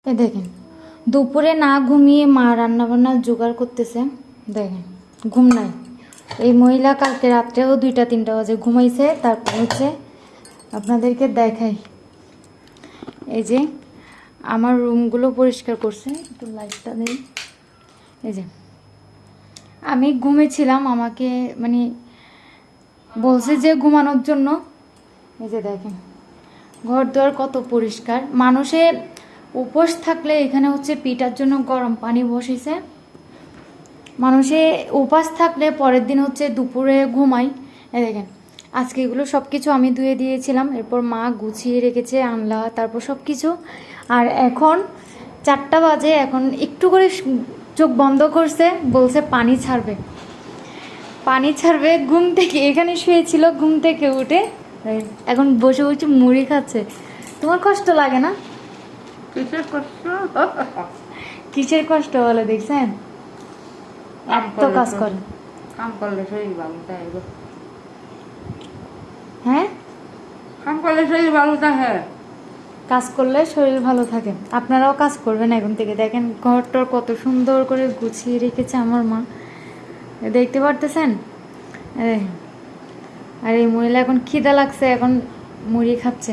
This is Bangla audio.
এ দেখেন, দুপুরে না ঘুমিয়ে মা রান্নাবান্না জোগাড় করতেছে। দেখেন, ঘুম নাই। এই মহিলা কালকে রাত্রেও 2টা 3টা বাজে ঘুমাইছে। তারপর হচ্ছে আপনাদেরকে দেখাই, এই যে আমার রুমগুলো পরিষ্কার করছে। একটু লাইটটা নেই। এই যে আমি ঘুমেছিলাম, আমাকে মানে বলছে যে ঘুমানোর জন্য। এই যে দেখেন ঘর দুয়ার কত পরিষ্কার। মানুষে উপোস থাকলে এখানে হচ্ছে পিঠার জন্য গরম পানি বসেছে। মানুষে উপাস থাকলে পরের দিন হচ্ছে দুপুরে ঘুমায়। এই দেখেন আজকে এগুলো সব কিছু আমি ধুয়ে দিয়েছিলাম, এরপর মা গুছিয়ে রেখেছে, আনলা, তারপর সব কিছু। আর এখন 4টা বাজে, এখন একটু করে চোখ বন্ধ করছে, বলছে পানি ছাড়বে, পানি ছাড়বে। ঘুম থেকে এখানে শুয়েছিল, ঘুম থেকে উঠে এখন বসে বসে মুড়ি খাচ্ছে। তোমার কষ্ট লাগে না? কিসের কষ্ট? কিসের কষ্ট বলে দেখছেন? এত কাজ করে। কাম করলে শরীর ভালো থাকে। হ্যাঁ, কাম করলে শরীর ভালো থাকে। কাজ করলে শরীর ভালো থাকে। আপনারাও কাজ করবেন এখন থেকে। দেখেন ঘরটার কত সুন্দর করে গুছিয়ে রেখেছে আমার মা, দেখতে পারতেছেন? আর এই মহিলা এখন খিদা লাগছে, এখন মুড়ি খাচ্ছে।